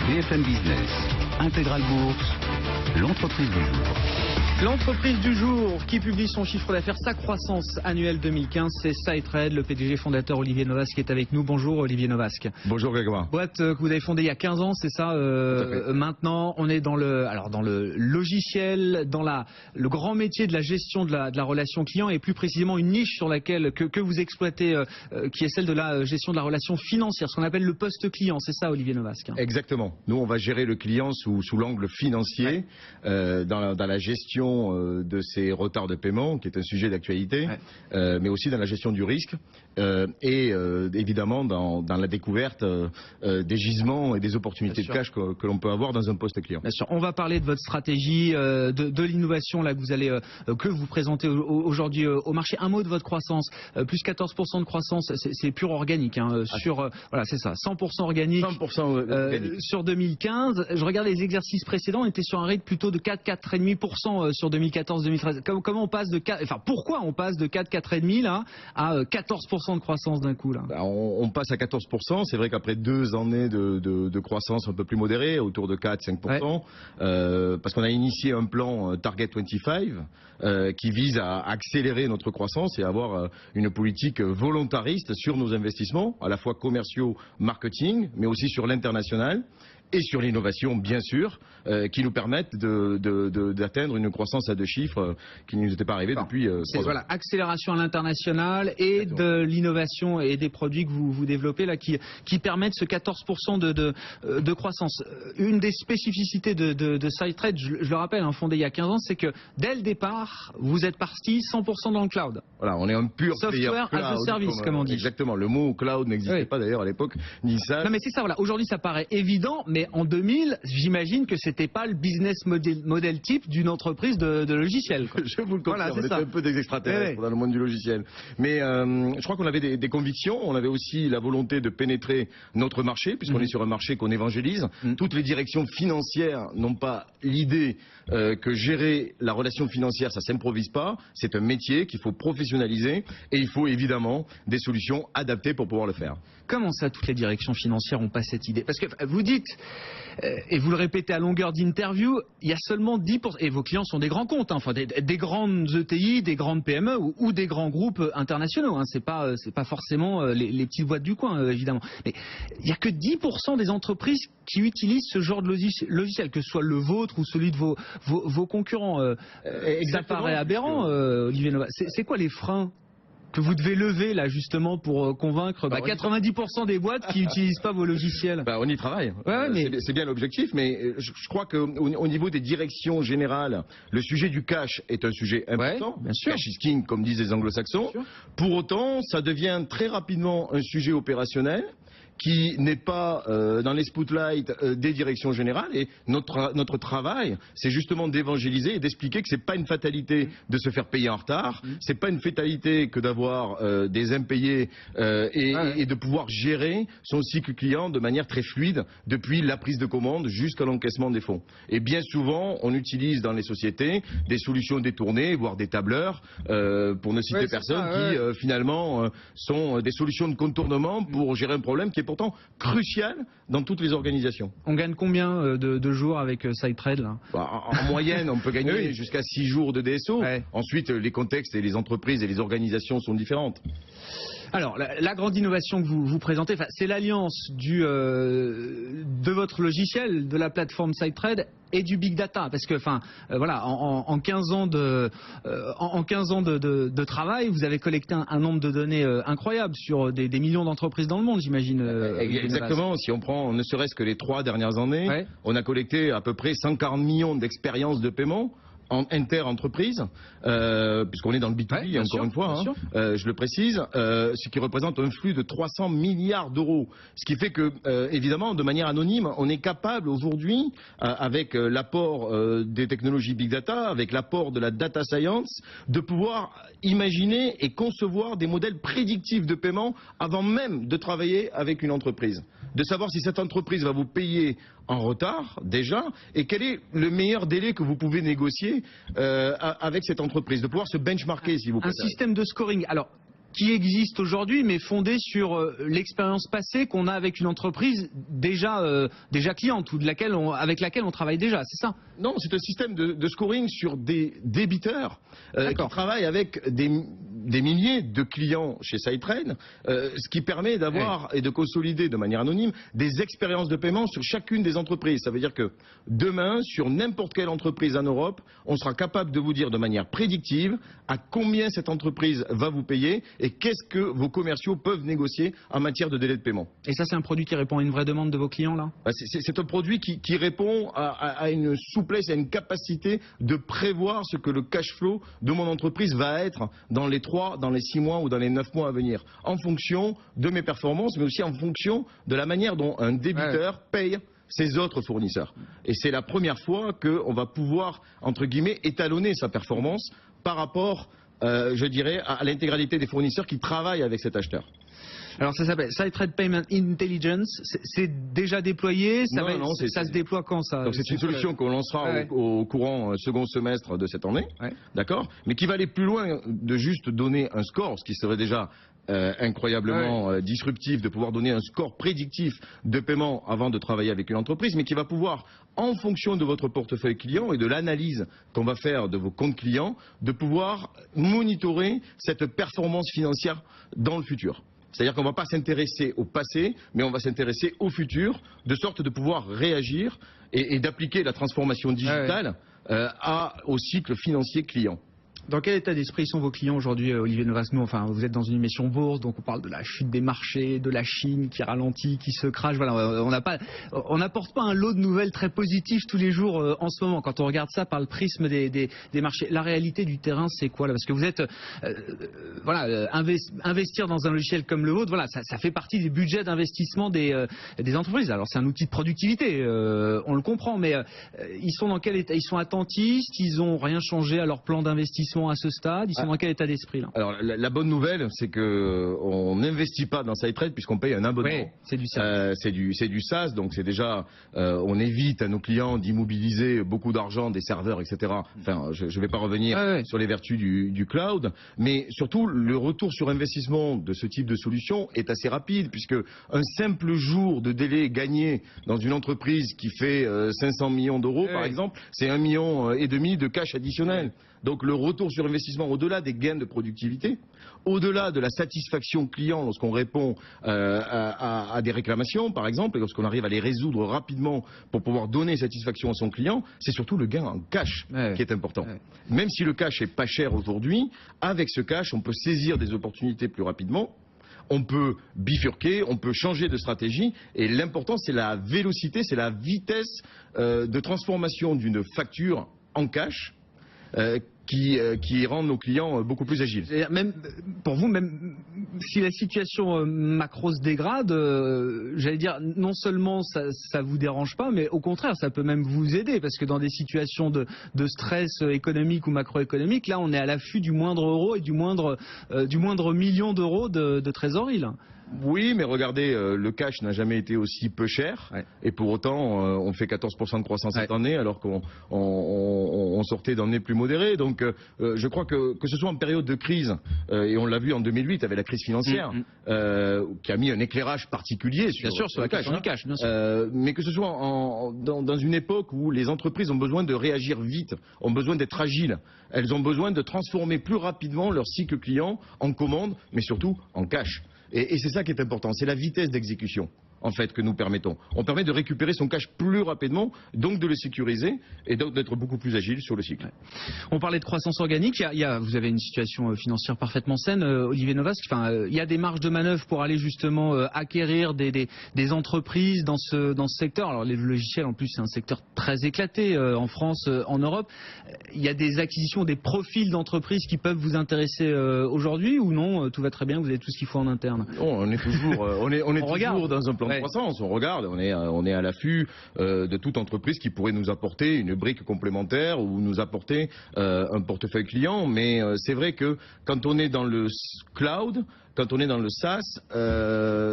BFM Business, Intégral Bourse, l'entreprise du jour. L'entreprise du jour qui publie son chiffre d'affaires, sa croissance annuelle 2015, c'est SideTrade, le PDG fondateur Olivier Novasque est avec nous. Bonjour Olivier Novasque. Bonjour Grégoire. Boîte que vous avez fondée il y a 15 ans, c'est ça maintenant, on est dans le logiciel, dans le grand métier de la gestion de la relation client et plus précisément une niche sur laquelle que vous exploitez qui est celle de la gestion de la relation financière, ce qu'on appelle le poste client, c'est ça Olivier Novasque? Exactement. Nous on va gérer le client sous l'angle financier, dans la gestion de ses retards de paiement, qui est un sujet d'actualité, mais aussi dans la gestion du risque et évidemment dans la découverte des gisements et des opportunités de cash que l'on peut avoir dans un poste client. Bien sûr. On va parler de votre stratégie, de l'innovation là que vous présentez aujourd'hui au marché. Un mot de votre croissance, plus 14% de croissance, c'est pur organique, hein, voilà, c'est ça, 100% organique. 100% organique. Sur 2015, je regarde les exercices précédents, on était sur un rythme plutôt de 4,5% sur 2014-2013. Comment on passe pourquoi on passe de 4,5 là à 14% de croissance d'un coup là? On passe à 14%. C'est vrai qu'après 2 années de croissance un peu plus modérée, autour de 4-5%, parce qu'on a initié un plan Target 25 qui vise à accélérer notre croissance et à avoir une politique volontariste sur nos investissements, à la fois commerciaux, marketing, mais aussi sur l'international et sur l'innovation, bien sûr, qui nous permettent d'atteindre une croissance à 2 chiffres qui ne nous était pas arrivée depuis 3 ans. Voilà, accélération à l'international et de l'innovation et des produits que vous développez là qui permettent ce 14% de croissance. Une des spécificités de SideTrade, je le rappelle, fondé il y a 15 ans, c'est que dès le départ, vous êtes parti 100% dans le cloud. Voilà, on est un pur software as a service, comme on dit. Exactement, le mot cloud n'existait pas d'ailleurs à l'époque, ni ça. Non mais c'est ça, voilà. Aujourd'hui ça paraît évident, mais en 2000, j'imagine que c'était pas le business model type d'une entreprise de logiciels. Je vous le confirme, on était un peu des extraterrestres dans le monde du logiciel. Mais je crois qu'on avait des convictions, on avait aussi la volonté de pénétrer notre marché, puisqu'on est sur un marché qu'on évangélise. Toutes les directions financières n'ont pas l'idée que gérer la relation financière, ça s'improvise pas. C'est un métier qu'il faut professionnaliser et il faut évidemment des solutions adaptées pour pouvoir le faire. Comment ça, toutes les directions financières n'ont pas cette idée? Parce que vous dites, et vous le répétez à longueur d'interview, il y a seulement 10%, et vos clients sont des grands comptes, des grandes ETI, des grandes PME ou des grands groupes internationaux. C'est pas forcément les petites boîtes du coin, évidemment. Mais il n'y a que 10% des entreprises qui utilisent ce genre de logiciel, que ce soit le vôtre ou celui de vos concurrents. Ça paraît aberrant, Olivier Nova. C'est quoi les freins que vous devez lever là justement pour convaincre 90% des boîtes qui n'utilisent pas vos logiciels? On y travaille. C'est bien l'objectif, mais je crois qu'au niveau des directions générales, le sujet du cash est un sujet important. Bien sûr. Cash is king, comme disent les anglo-saxons. Pour autant, ça devient très rapidement un sujet opérationnel qui n'est pas dans les spotlights des directions générales, et notre travail, c'est justement d'évangéliser et d'expliquer que c'est pas une fatalité de se faire payer en retard, c'est pas une fatalité que d'avoir des impayés et de pouvoir gérer son cycle client de manière très fluide depuis la prise de commande jusqu'à l'encaissement des fonds. Et bien souvent, on utilise dans les sociétés des solutions détournées, voire des tableurs, pour ne citer personne, qui finalement sont des solutions de contournement pour gérer un problème qui est pourtant crucial dans toutes les organisations. On gagne combien de jours avec SideTrade là? En moyenne, on peut gagner jusqu'à 6 jours de DSO. Ensuite, les contextes et les entreprises et les organisations sont différentes. Alors, la grande innovation que vous présentez, c'est l'alliance de votre logiciel, de la plateforme SideTrade et du big data, parce que en 15 ans de travail, vous avez collecté un nombre de données incroyable sur des millions d'entreprise dans le monde, j'imagine. Exactement. Si on prend ne serait-ce que les 3 dernières années, on a collecté à peu près 140 millions d'expériences de paiement en inter-entreprise, puisqu'on est dans le B2B, encore une fois, je le précise, ce qui représente un flux de 300 milliards d'euros. Ce qui fait que, évidemment, de manière anonyme, on est capable aujourd'hui, avec l'apport des technologies Big Data, avec l'apport de la Data Science, de pouvoir imaginer et concevoir des modèles prédictifs de paiement avant même de travailler avec une entreprise. De savoir si cette entreprise va vous payer en retard, déjà, et quel est le meilleur délai que vous pouvez négocier avec cette entreprise, de pouvoir se benchmarker, si vous préférez. Un système de scoring. Alors, qui existe aujourd'hui, mais fondé sur l'expérience passée qu'on a avec une entreprise déjà cliente ou avec laquelle on travaille déjà, c'est ça? Non, c'est un système de scoring sur des débiteurs qui travaillent avec des milliers de clients chez SideTrade, ce qui permet d'avoir et de consolider de manière anonyme des expériences de paiement sur chacune des entreprises. Ça veut dire que demain, sur n'importe quelle entreprise en Europe, on sera capable de vous dire de manière prédictive à combien cette entreprise va vous payer et qu'est-ce que vos commerciaux peuvent négocier en matière de délai de paiement. Et ça, c'est un produit qui répond à une vraie demande de vos clients, là? C'est un produit qui répond à une souplesse, à une capacité de prévoir ce que le cash flow de mon entreprise va être dans les 3, dans les 6 mois ou dans les 9 mois à venir, en fonction de mes performances, mais aussi en fonction de la manière dont un débiteur paye ses autres fournisseurs. Et c'est la première fois qu'on va pouvoir, entre guillemets, étalonner sa performance par rapport, je dirais, à l'intégralité des fournisseurs qui travaillent avec cet acheteur. Alors ça s'appelle SideTrade Payment Intelligence, c'est déjà déployé, ça se déploie quand ça? Donc c'est une solution qu'on lancera au courant second semestre de cette année, d'accord, mais qui va aller plus loin de juste donner un score, ce qui serait déjà incroyablement disruptif de pouvoir donner un score prédictif de paiement avant de travailler avec une entreprise, mais qui va pouvoir, en fonction de votre portefeuille client et de l'analyse qu'on va faire de vos comptes clients, de pouvoir monitorer cette performance financière dans le futur. C'est-à-dire qu'on ne va pas s'intéresser au passé, mais on va s'intéresser au futur, de sorte de pouvoir réagir et d'appliquer la transformation digitale au cycle financier client. Dans quel état d'esprit sont vos clients aujourd'hui, Olivier Novas? Nous, enfin, vous êtes dans une émission bourse, donc on parle de la chute des marchés, de la Chine qui ralentit, qui se crache. Voilà, on n'apporte pas un lot de nouvelles très positives tous les jours en ce moment. Quand on regarde ça par le prisme des marchés, la réalité du terrain, c'est quoi là? Parce que vous êtes, investir dans un logiciel comme le vôtre, voilà, ça fait partie des budgets d'investissement des entreprises. Alors c'est un outil de productivité, on le comprend, mais ils sont dans quel état? Ils sont attentistes, ils n'ont rien changé à leur plan d'investissement à ce stade, ils sont dans quel état d'esprit là? Alors la bonne nouvelle, c'est qu'on n'investit pas dans SideTrade puisqu'on paye un abonnement. Oui, c'est du SaaS. C'est du SaaS, donc c'est déjà, on évite à nos clients d'immobiliser beaucoup d'argent, des serveurs, etc. Enfin, je ne vais pas revenir sur les vertus du cloud, mais surtout le retour sur investissement de ce type de solution est assez rapide puisque un simple jour de délai gagné dans une entreprise qui fait 500 millions d'euros par exemple, c'est 1,5 million de cash additionnel. Donc le retour sur investissement, au-delà des gains de productivité, au-delà de la satisfaction client lorsqu'on répond à des réclamations, par exemple, et lorsqu'on arrive à les résoudre rapidement pour pouvoir donner satisfaction à son client, c'est surtout le gain en cash qui est important. Même si le cash est pas cher aujourd'hui, avec ce cash, on peut saisir des opportunités plus rapidement. On peut bifurquer, on peut changer de stratégie et l'important c'est la vélocité, c'est la vitesse de transformation d'une facture en cash qui rend nos clients beaucoup plus agiles. Même pour vous, même si la situation macro se dégrade, j'allais dire, non seulement ça vous dérange pas, mais au contraire, ça peut même vous aider, parce que dans des situations de stress économique ou macroéconomique, là, on est à l'affût du moindre euro et du moindre million d'euros de trésorerie, là. Oui, mais regardez, le cash n'a jamais été aussi peu cher, et pour autant, on fait 14% de croissance cette année, alors qu'on sortait d'années plus modérées. Donc, je crois que ce soit en période de crise, et on l'a vu en 2008 avec la crise financière, qui a mis un éclairage particulier sur le cash, mais que ce soit dans une époque où les entreprises ont besoin de réagir vite, ont besoin d'être agiles, elles ont besoin de transformer plus rapidement leur cycle client en commande, mais surtout en cash. Et c'est ça qui est important, c'est la vitesse d'exécution en fait que nous permettons. On permet de récupérer son cash plus rapidement, donc de le sécuriser et donc d'être beaucoup plus agile sur le cycle. On parlait de croissance organique, vous avez une situation financière parfaitement saine, Olivier Novas. Enfin, il y a des marges de manœuvre pour aller justement acquérir des entreprises dans ce secteur. Alors les logiciels en plus c'est un secteur très éclaté en France, en Europe. Il y a des acquisitions, des profils d'entreprises qui peuvent vous intéresser aujourd'hui ou non? Tout va très bien, vous avez tout ce qu'il faut en interne? Non, on est toujours, on est toujours dans un plan de croissance. On regarde, on est à l'affût de toute entreprise qui pourrait nous apporter une brique complémentaire ou nous apporter un portefeuille client. Mais c'est vrai que quand on est dans le cloud, quand on est dans le SaaS,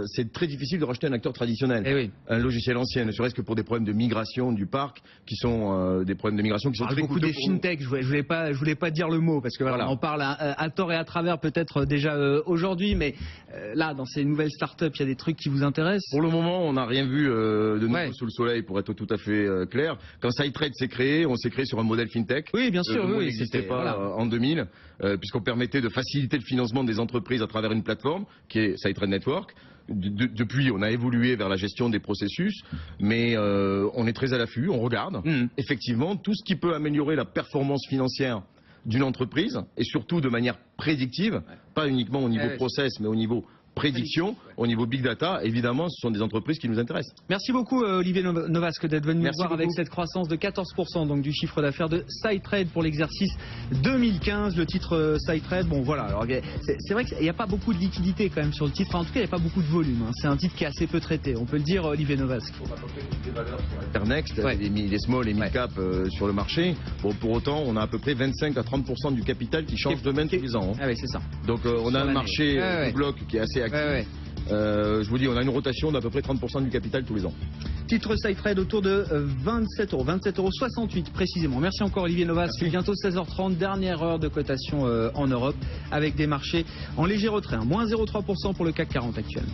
c'est très difficile de racheter un acteur traditionnel, un logiciel ancien, ne serait-ce que pour des problèmes de migration du parc, qui sont des problèmes de migration qui sont très beaucoup coûteux des fintechs. Je voulais pas dire le mot parce que voilà. On en parle à tort et à travers peut-être déjà aujourd'hui, mais là, dans ces nouvelles startups, il y a des trucs qui vous intéressent? Pour le moment, on n'a rien vu de nouveau sous le soleil, pour être tout à fait clair. Quand SideTrade s'est créé, on s'est créé sur un modèle fintech. Oui, bien sûr. Il n'existait pas en 2000, puisqu'on permettait de faciliter le financement des entreprises à travers une plateforme qui est SideTrade Network. Depuis, on a évolué vers la gestion des processus, mais on est très à l'affût, on regarde. Effectivement, tout ce qui peut améliorer la performance financière d'une entreprise, et surtout de manière prédictive, pas uniquement au niveau process, mais au niveau prédiction, au niveau big data, évidemment, ce sont des entreprises qui nous intéressent. Merci beaucoup Olivier Novasque d'être venu nous voir avec cette croissance de 14% donc du chiffre d'affaires de SideTrade pour l'exercice 2015. Le titre SideTrade, bon voilà, alors c'est vrai qu'il n'y a pas beaucoup de liquidité quand même sur le titre, en tout cas il n'y a pas beaucoup de volume, hein. C'est un titre qui est assez peu traité, on peut le dire Olivier Novasque. On a des valeurs sur Internext, les small et mid cap sur le marché. Bon, pour autant, on a à peu près 25 à 30% du capital qui change de main tous les ans. Ah oui, c'est ça. Donc on a un marché de bloc qui est assez actif. Je vous dis, on a une rotation d'à peu près 30% du capital tous les ans. Titre SideTrade autour de 27 €, 27,68 € précisément. Merci encore Olivier Novasque. Bientôt 16h30, dernière heure de cotation en Europe avec des marchés en léger retrait. Moins 0,3% pour le CAC 40 actuellement.